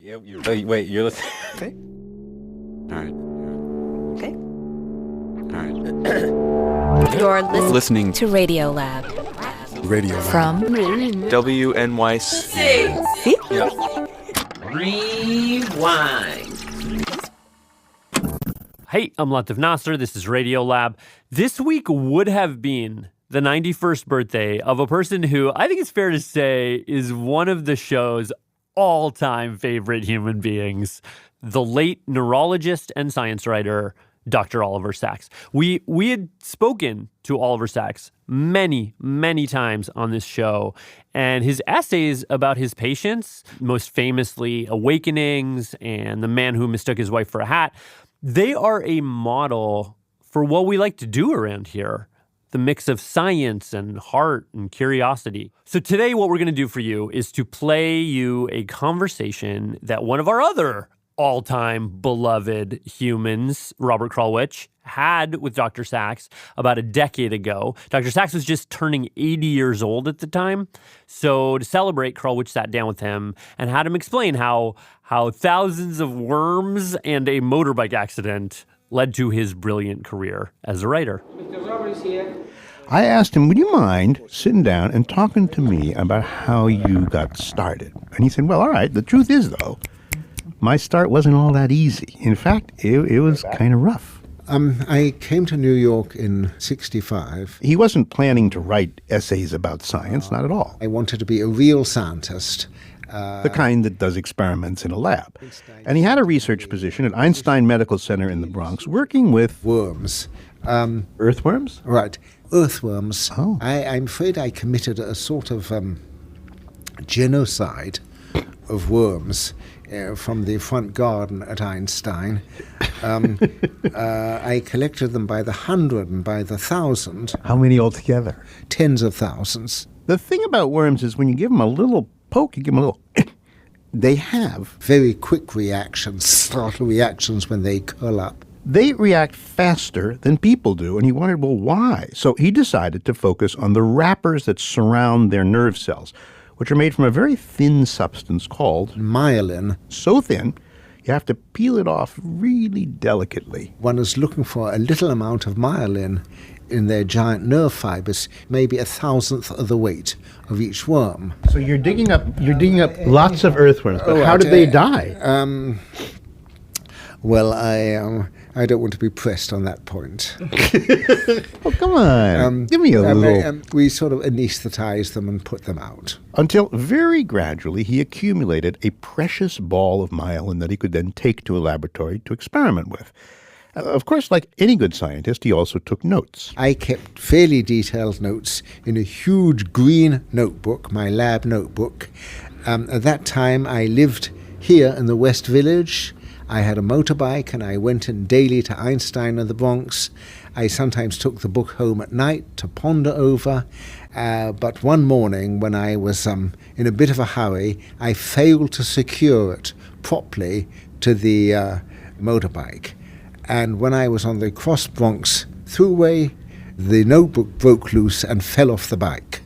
Yeah, wait, you're listening. Okay. All right. Okay. All right. You're Listening to Radiolab. Radio From WNYC. See? Yeah. Rewind. Hey, I'm Latif Nasser. This is Radiolab. This week would have been the 91st birthday of a person who I think it's fair to say is one of the show's all-time favorite human beings, the late neurologist and science writer, Dr. Oliver Sacks. We had spoken to Oliver Sacks many, many times on this show, and his essays about his patients, most famously Awakenings and The Man Who Mistook His Wife for a Hat, they are a model for what we like to do around here. The mix of science and heart and curiosity. So today what we're going to do for you is to play you a conversation that one of our other all-time beloved humans, Robert Krulwich, had with Dr. Sacks about a decade ago. Dr. Sacks was just turning 80 years old at the time. So to celebrate, Krulwich sat down with him and had him explain how thousands of worms and a motorbike accident led to his brilliant career as a writer. Mr. Robert is here. I asked him, would you mind sitting down and talking to me about how you got started? And he said, well, all right. The truth is, though, my start wasn't all that easy. In fact, it was kind of rough. I came to New York in '65. He wasn't planning to write essays about science, not at all. I wanted to be a real scientist. The kind that does experiments in a lab. And he had a research position at Einstein Medical Center in the Bronx, working with Worms. earthworms? Right. Earthworms. Oh. I'm afraid I committed a sort of genocide of worms from the front garden at Einstein. I collected them by the 100 and by the 1,000. How many altogether? Tens of thousands. The thing about worms is when you give them a little poke, you give them a little... They have very quick reactions, startle reactions when they curl up. They react faster than people do, and he wondered, well, why? So he decided to focus on the wrappers that surround their nerve cells, which are made from a very thin substance called myelin. So thin, you have to peel it off really delicately. One is looking for a little amount of myelin in their giant nerve fibers, maybe 1,000th of the weight of each worm. So you're digging up lots of earthworms, but how did they die? Well, I don't want to be pressed on that point. Oh, come on. Give me a little. We sort of anesthetize them and put them out. Until very gradually he accumulated a precious ball of myelin that he could then take to a laboratory to experiment with. Of course, like any good scientist, he also took notes. I kept fairly detailed notes in a huge green notebook, my lab notebook. At that time, I lived here in the West Village. I had a motorbike, and I went in daily to Einstein in the Bronx. I sometimes took the book home at night to ponder over. But one morning, when I was in a bit of a hurry, I failed to secure it properly to the motorbike. And when I was on the Cross Bronx Thruway, the notebook broke loose and fell off the bike.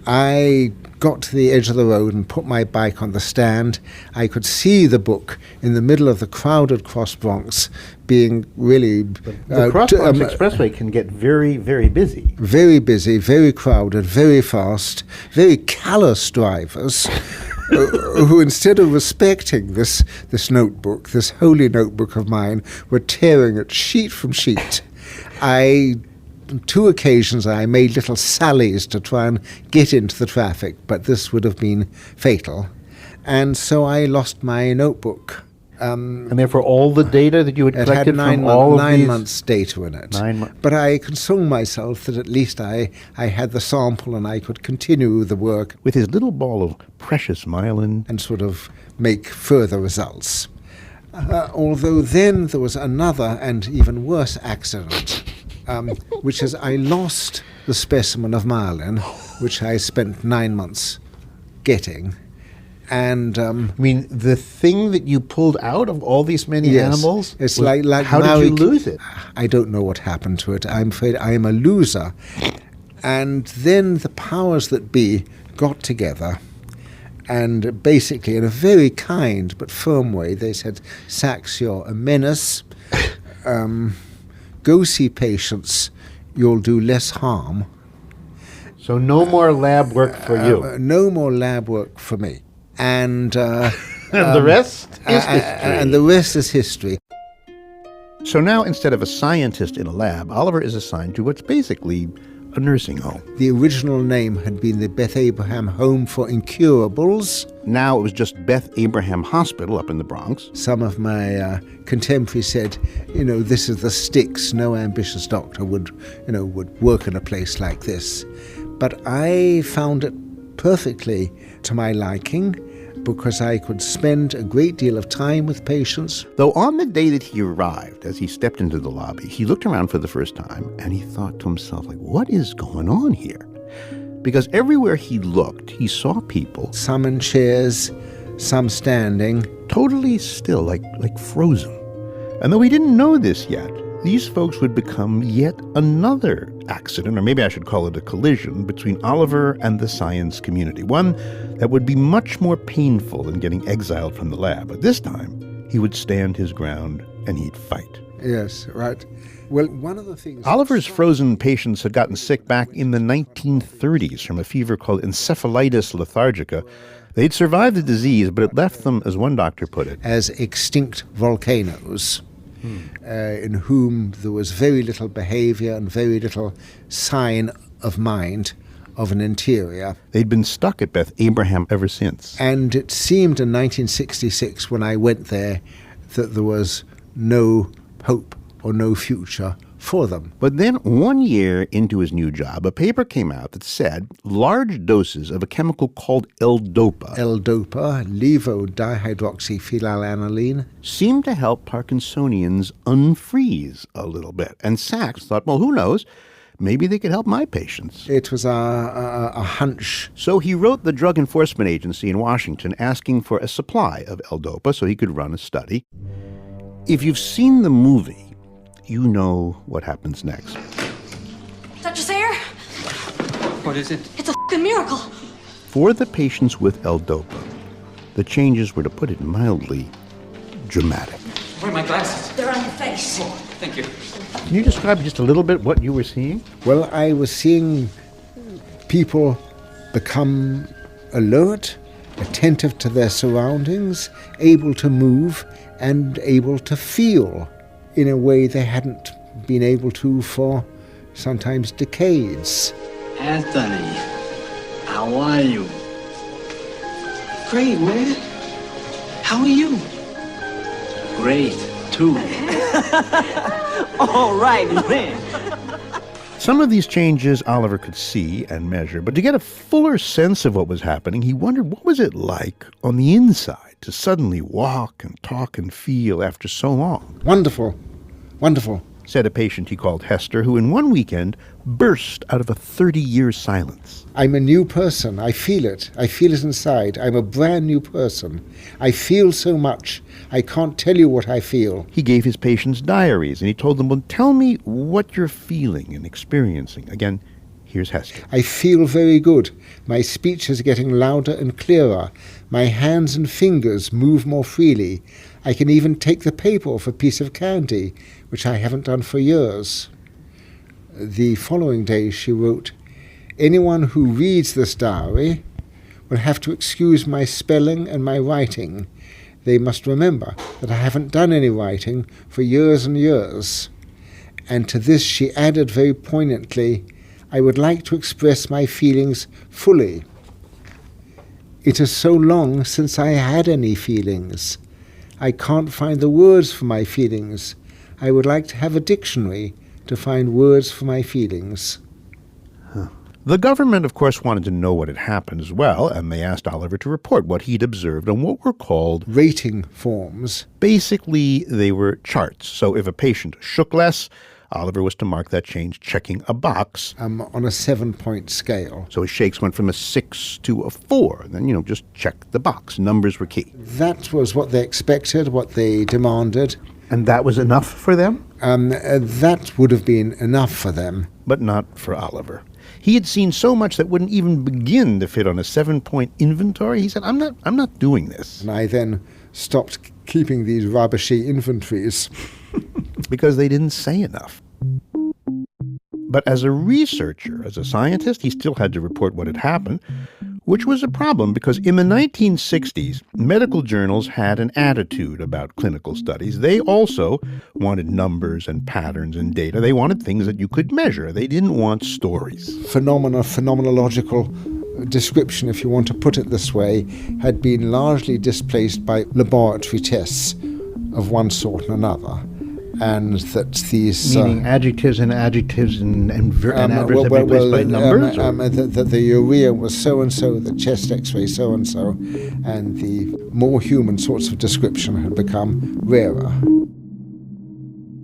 I got to the edge of the road and put my bike on the stand. I could see the book in the middle of the crowded Cross Bronx being really... The Cross Bronx Expressway can get very, very busy. Very busy, very crowded, very fast, very callous drivers who instead of respecting this notebook, this holy notebook of mine, were tearing it sheet from sheet. On 2 occasions I made little sallies to try and get into the traffic, but this would have been fatal. And so I lost my notebook. And therefore all the data that you had collected from all of these... 9 months data in it. 9 months. But I consoled myself that at least I had the sample and I could continue the work. With his little ball of precious myelin. And sort of make further results. Although then there was another and even worse accident, which is I lost the specimen of myelin, which I spent 9 months getting. And I mean, the thing that you pulled out of all these many animals? It's like how did you lose it? I don't know what happened to it. I'm afraid I am a loser. And then the powers that be got together And basically, in a very kind but firm way, they said, Sachs, you're a menace. Go see patients. You'll do less harm. So no more lab work for you. No more lab work for me. And The rest is history. And the rest is history. So now, instead of a scientist in a lab, Oliver is assigned to what's basically a nursing home. The original name had been the Beth Abraham Home for Incurables. Now it was just Beth Abraham Hospital up in the Bronx. Some of my contemporaries said, this is the sticks. No ambitious doctor would work in a place like this. But I found it perfectly to my liking, because I could spend a great deal of time with patients. Though on the day that he arrived, as he stepped into the lobby, he looked around for the first time and he thought to himself, what is going on here? Because everywhere he looked, he saw people. Some in chairs, some standing. Totally still, like frozen. And though he didn't know this yet, these folks would become yet another accident, or maybe I should call it a collision, between Oliver and the science community. One that would be much more painful than getting exiled from the lab. But this time, he would stand his ground and he'd fight. Yes, right. Well, one of the things... Oliver's frozen patients had gotten sick back in the 1930s from a fever called encephalitis lethargica. They'd survived the disease, but it left them, as one doctor put it, as extinct volcanoes. In whom there was very little behavior and very little sign of mind of an interior. They'd been stuck at Beth Abraham ever since. And it seemed in 1966, when I went there, that there was no hope or no future for them. But then 1 year into his new job, a paper came out that said large doses of a chemical called L-DOPA, levodihydroxyphenylalanine, seemed to help Parkinsonians unfreeze a little bit. And Sachs thought, well, who knows? Maybe they could help my patients. It was a hunch. So he wrote the Drug Enforcement Agency in Washington asking for a supply of L-DOPA so he could run a study. If you've seen the movie, you know what happens next. Dr. Sayer? What is it? It's a f***ing miracle. For the patients with L-DOPA, the changes were, to put it mildly, dramatic. Where are my glasses? They're on your face. Oh, thank you. Can you describe just a little bit what you were seeing? Well, I was seeing people become alert, attentive to their surroundings, able to move, and able to feel in a way they hadn't been able to for sometimes decades. Anthony, how are you? Great, man. How are you? Great, too. All right, man. Some of these changes Oliver could see and measure, but to get a fuller sense of what was happening, he wondered what was it like on the inside to suddenly walk and talk and feel after so long. Wonderful, wonderful, said a patient he called Hester, who in one weekend burst out of a 30-year silence. I'm a new person. I feel it. I feel it inside. I'm a brand new person. I feel so much. I can't tell you what I feel. He gave his patients diaries, and he told them, well, tell me what you're feeling and experiencing. Again, here's Hester. I feel very good. My speech is getting louder and clearer. My hands and fingers move more freely. I can even take the paper off a piece of candy, which I haven't done for years. The following day she wrote, anyone who reads this diary will have to excuse my spelling and my writing. They must remember that I haven't done any writing for years and years. And to this she added very poignantly, I would like to express my feelings fully. It is so long since I had any feelings. I can't find the words for my feelings. I would like to have a dictionary to find words for my feelings. The government, of course, wanted to know what had happened as well, and they asked Oliver to report what he'd observed on what were called rating forms. Basically, they were charts. So if a patient shook less, Oliver was to mark that change, checking a box. On a 7-point scale. So his shakes went from a 6 to a 4. Then, just check the box. Numbers were key. That was what they expected, what they demanded. And that was enough for them? That would have been enough for them. But not for Oliver. He had seen so much that wouldn't even begin to fit on a 7-point inventory. He said, I'm not doing this. And I then stopped keeping these rubbishy inventories. Because they didn't say enough. But as a researcher, as a scientist, he still had to report what had happened, which was a problem because in the 1960s, medical journals had an attitude about clinical studies. They also wanted numbers and patterns and data. They wanted things that you could measure. They didn't want stories. Phenomenological description, if you want to put it this way, had been largely displaced by laboratory tests of one sort and another. And that these... Meaning adjectives and adverbs have been replaced by numbers? That the urea was so-and-so, the chest x-ray so-and-so, and the more human sorts of description had become rarer.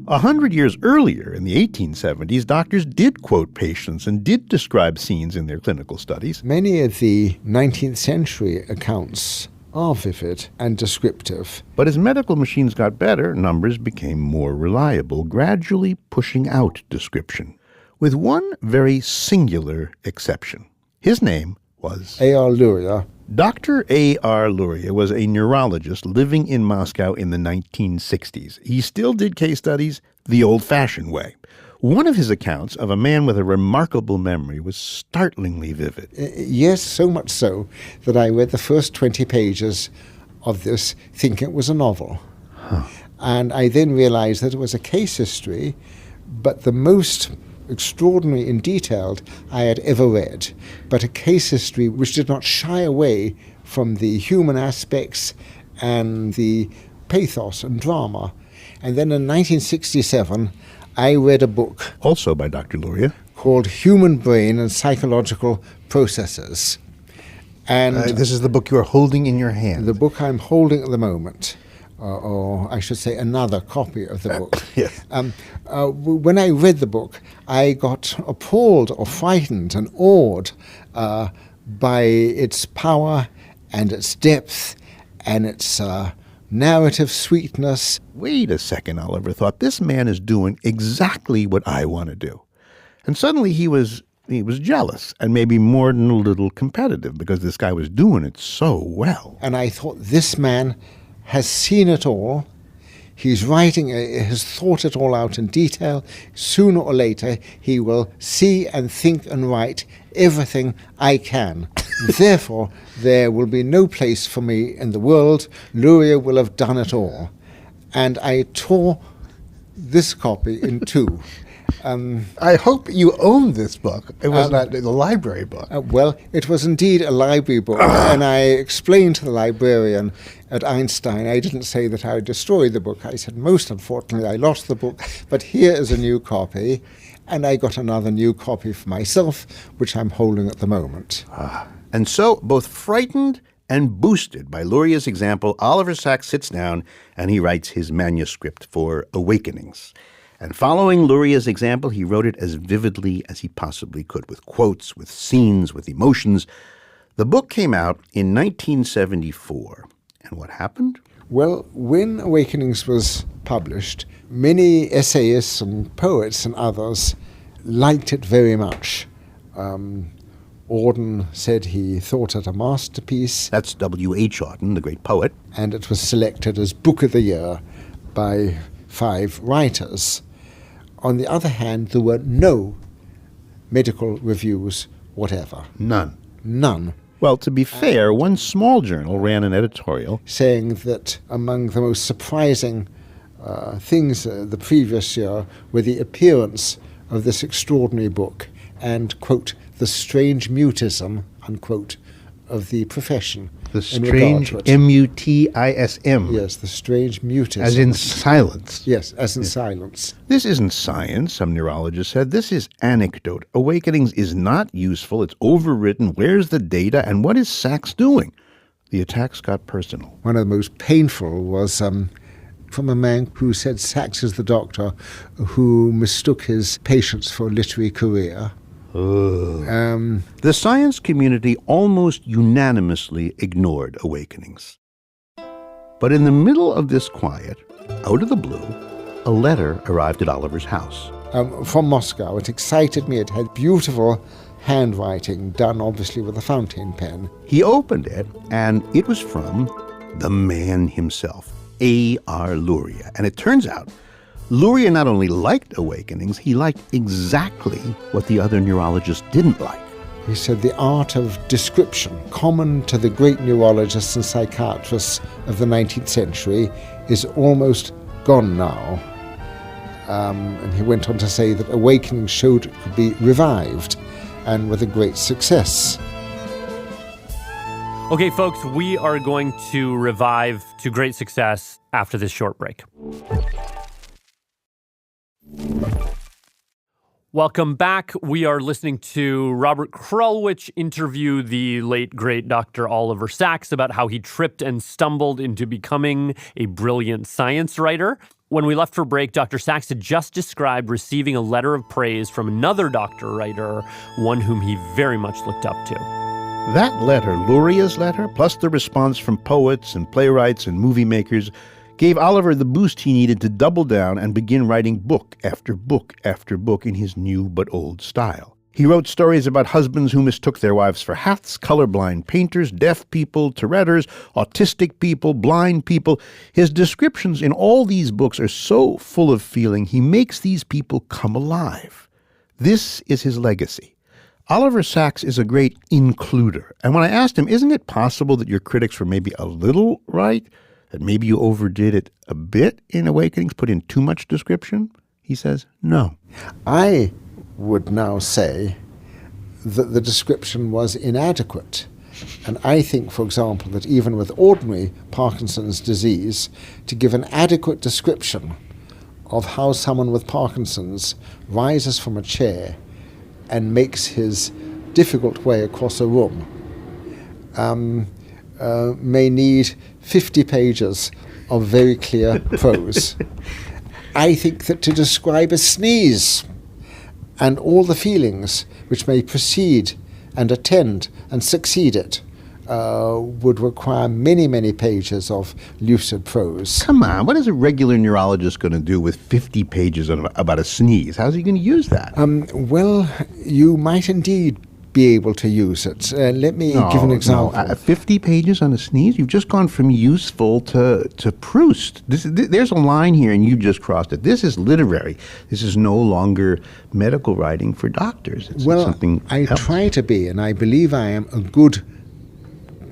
100 years earlier, in the 1870s, doctors did quote patients and did describe scenes in their clinical studies. Many of the 19th century accounts are vivid and descriptive. But as medical machines got better, numbers became more reliable, gradually pushing out description, with one very singular exception. His name was A.R. Luria. Dr. A.R. Luria was a neurologist living in Moscow in the 1960s. He still did case studies the old-fashioned way. One of his accounts of a man with a remarkable memory was startlingly vivid. Yes, so much so that I read the first 20 pages of this thinking it was a novel. And I then realized that it was a case history, but the most extraordinary and detailed I had ever read, but a case history which did not shy away from the human aspects and the pathos and drama. And then in 1967, I read a book, also by Dr. Luria, called Human Brain and Psychological Processes. And this is the book you are holding in your hand. the book I'm holding at the moment, or I should say another copy of the book. Yes. When I read the book, I got appalled or frightened and awed by its power and its depth and its narrative sweetness. Wait a second, Oliver thought. This man is doing exactly what I want to do. And suddenly he was jealous and maybe more than a little competitive because this guy was doing it so well. And I thought, this man has seen it all. He's writing, has thought it all out in detail. Sooner or later, he will see and think and write everything I can. Therefore, there will be no place for me in the world. Luria will have done it all. And I tore this copy in two. I hope you owned this book. It was not the library book. Well, it was indeed a library book, and I explained to the librarian at Einstein, I didn't say that I destroyed the book. I said, most unfortunately, I lost the book, but here is a new copy, and I got another new copy for myself, which I'm holding at the moment. And so, both frightened and boosted by Luria's example, Oliver Sacks sits down and he writes his manuscript for Awakenings. And following Luria's example, he wrote it as vividly as he possibly could, with quotes, with scenes, with emotions. The book came out in 1974. And what happened? Well, when Awakenings was published, many essayists and poets and others liked it very much. Auden said he thought it a masterpiece. That's W.H. Auden, the great poet. And it was selected as Book of the Year by 5 writers. On the other hand, there were no medical reviews whatever. None. Well, to be fair, one small journal ran an editorial saying that among the most surprising things the previous year were the appearance of this extraordinary book and, quote, the strange mutism, unquote, of the profession. The strange M-U-T-I-S-M. Yes, the strange mutism. As in silence. Yes, as in silence. This isn't science, some neurologists said. This is anecdote. Awakenings is not useful. It's overwritten. Where's the data? And what is Sacks doing? The attacks got personal. One of the most painful was from a man who said Sacks is the doctor who mistook his patients for a literary career. The science community almost unanimously ignored Awakenings. But in the middle of this quiet, out of the blue, a letter arrived at Oliver's house. From Moscow. It excited me. It had beautiful handwriting, done obviously with a fountain pen. He opened it, and it was from the man himself, A.R. Luria. And it turns out, Luria not only liked awakenings, he liked exactly what the other neurologists didn't like. He said the art of description, common to the great neurologists and psychiatrists of the 19th century, is almost gone now. And he went on to say that awakening showed it could be revived, and with a great success. Okay, folks, we are going to revive to great success after this short break. Welcome back. We are listening to Robert Krulwich interview the late, great Dr. Oliver Sacks about how he tripped and stumbled into becoming a brilliant science writer. When we left for break, Dr. Sacks had just described receiving a letter of praise from another doctor writer, one whom he very much looked up to. That letter, Luria's letter, plus the response from poets and playwrights and movie makers, gave Oliver the boost he needed to double down and begin writing book after book after book in his new but old style. He wrote stories about husbands who mistook their wives for hats, colorblind painters, deaf people, Touretters, autistic people, blind people. His descriptions in all these books are so full of feeling, he makes these people come alive. This is his legacy. Oliver Sacks is a great includer. And when I asked him, isn't it possible that your critics were maybe a little right? That maybe you overdid it a bit in Awakenings, put in too much description? He says, no. I would now say that the description was inadequate. And I think, for example, that even with ordinary Parkinson's disease, to give an adequate description of how someone with Parkinson's rises from a chair and makes his difficult way across a room may need 50 pages of very clear prose. I think that to describe a sneeze and all the feelings which may precede and attend and succeed it would require many, many pages of lucid prose. Come on, what is a regular neurologist going to do with 50 pages about a sneeze? How's he going to use that? Well, you might indeed be able to use it. Let me give an example. 50 pages on a sneeze? You've just gone from useful to Proust. There's a line here, and you just crossed it. This is literary. This is no longer medical writing for doctors. It's something I else. try to be, and I believe I am a good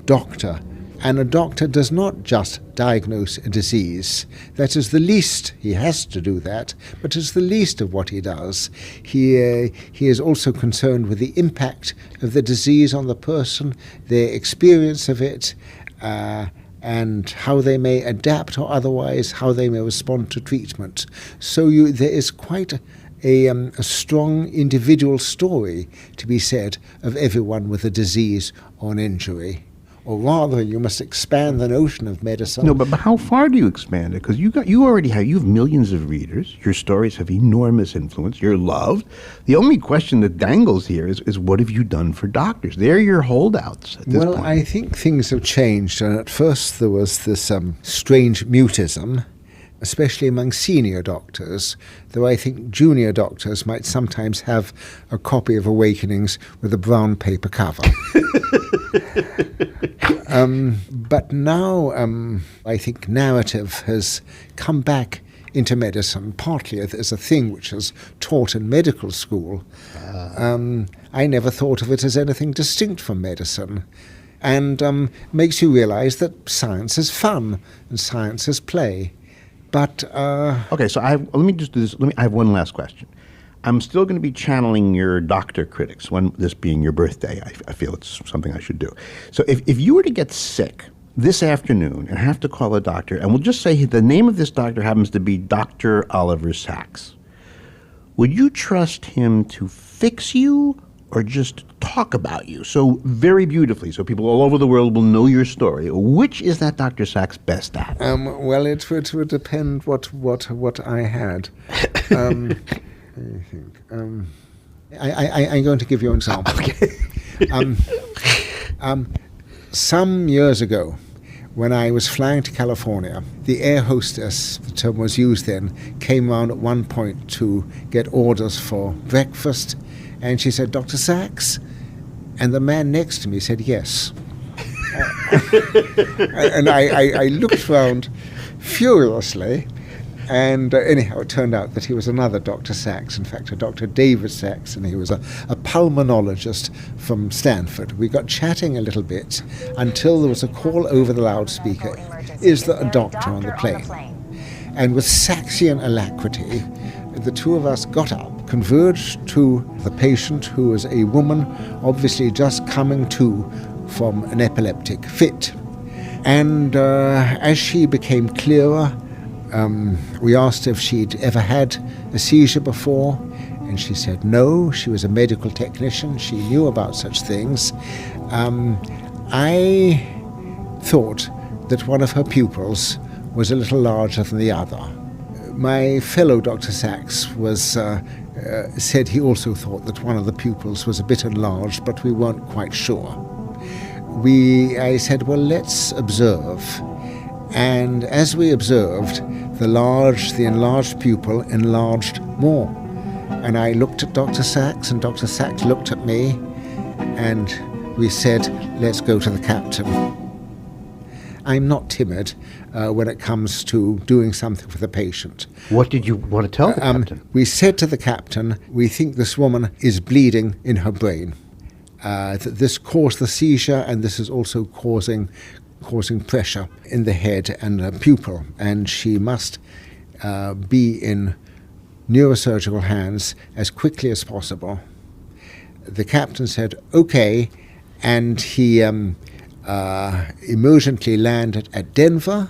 doctor. And a doctor does not just diagnose a disease. That is the least. He has to do that, but it's the least of what he does. He is also concerned with the impact of the disease on the person, their experience of it, and how they may adapt or otherwise, how they may respond to treatment. So there is quite a strong individual story to be said of everyone with a disease or an injury. Or rather, you must expand the notion of medicine. No, but how far do you expand it? Because you have millions of readers. Your stories have enormous influence. You're loved. The only question that dangles here is what have you done for doctors? They're your holdouts at this point. Well, I think things have changed. And at first there was this strange mutism, especially among senior doctors, though I think junior doctors might sometimes have a copy of Awakenings with a brown paper cover. But now I think narrative has come back into medicine, partly as a thing which is taught in medical school. I never thought of it as anything distinct from medicine, and makes you realize that science is fun and science is play. But okay, so let me just do this. I have one last question. I'm still going to be channeling your doctor critics, this being your birthday. I feel it's something I should do. So if you were to get sick this afternoon and have to call a doctor, and we'll just say the name of this doctor happens to be Dr. Oliver Sacks, would you trust him to fix you or just talk about you so very beautifully so people all over the world will know your story? Which is that Dr. Sacks best at? Well, it would depend what I had. I'm going to give you an example. Okay. Some years ago, when I was flying to California, the air hostess, the term was used then, came round at one point to get orders for breakfast, And she said, Dr. Sachs? And the man next to me said, yes. And I looked round furiously, and anyhow, it turned out that he was another Dr. Sachs, in fact, a Dr. David Sachs, and he was a pulmonologist from Stanford. We got chatting a little bit until there was a call over the loudspeaker, is there a doctor on the plane? And with Saxian alacrity, the two of us got up, converged to the patient, who was a woman obviously just coming to from an epileptic fit. And as she became clearer, we asked if she'd ever had a seizure before, and she said no. She was a medical technician. She knew about such things. I thought that one of her pupils was a little larger than the other. My fellow Dr. Sachs said he also thought that one of the pupils was a bit enlarged, but we weren't quite sure. I said, well, let's observe. And as we observed, the enlarged pupil enlarged more. And I looked at Dr. Sachs, and Dr. Sachs looked at me, and we said, let's go to the captain. I'm not timid when it comes to doing something for the patient. What did you want to tell the captain? We said to the captain, we think this woman is bleeding in her brain. That this caused the seizure, and this is also causing pressure in the head and the pupil, and she must be in neurosurgical hands as quickly as possible. The captain said, okay, and he emergently landed at Denver.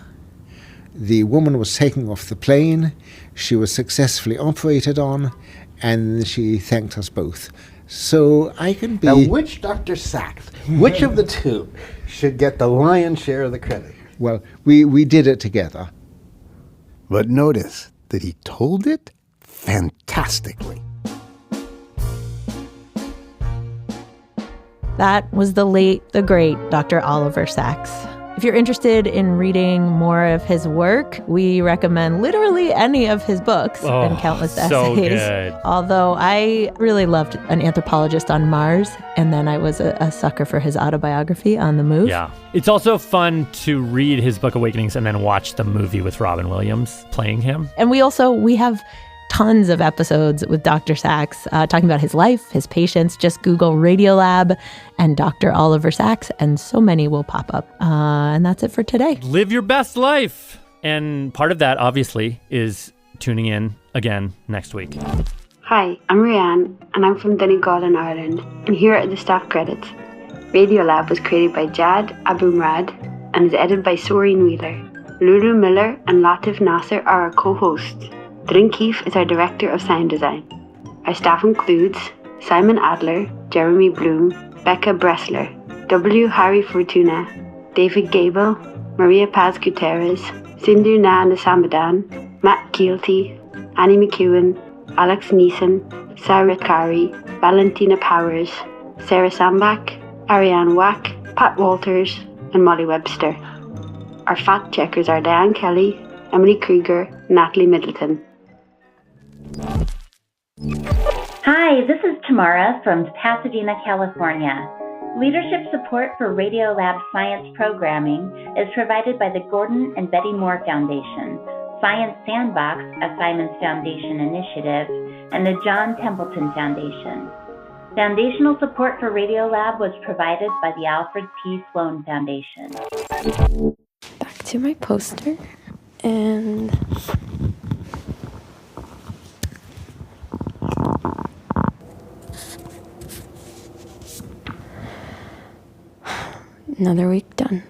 The woman was taken off the plane. She was successfully operated on, and she thanked us both. So I can be... Now, which Dr. Sachs, which of the two should get the lion's share of the credit? Well, we did it together. But notice that he told it fantastically. That was the late, the great Dr. Oliver Sacks. If you're interested in reading more of his work, we recommend literally any of his books and countless so essays. Good. Although I really loved An Anthropologist on Mars, and then I was a sucker for his autobiography, On the Move. Yeah. It's also fun to read his book Awakenings and then watch the movie with Robin Williams playing him. And we have tons of episodes with Dr. Sachs talking about his life, his patients. Just Google Radiolab and Dr. Oliver Sacks, and so many will pop up. And that's it for today. Live your best life. And part of that, obviously, is tuning in again next week. Hi, I'm Rianne, and I'm from Donegal in Ireland. And here are the staff credits. Radiolab was created by Jad Abumrad and is edited by Soreen Wheeler. Lulu Miller and Latif Nasser are our co-hosts. Drin Keefe is our Director of Sound Design. Our staff includes Simon Adler, Jeremy Bloom, Becca Bressler, W. Harry Fortuna, David Gable, Maria Paz Gutierrez, Sindhu Na Nasamadan, Matt Keelty, Annie McEwen, Alex Neeson, Sarah Kari, Valentina Powers, Sarah Sambach, Ariane Wack, Pat Walters, and Molly Webster. Our fact checkers are Diane Kelly, Emily Krieger, and Natalie Middleton. Hi, this is Tamara from Pasadena, California. Leadership support for Radiolab Science Programming is provided by the Gordon and Betty Moore Foundation, Science Sandbox, a Simons Foundation initiative, and the John Templeton Foundation. Foundational support for Radiolab was provided by the Alfred P. Sloan Foundation. Back to my poster, and another week done.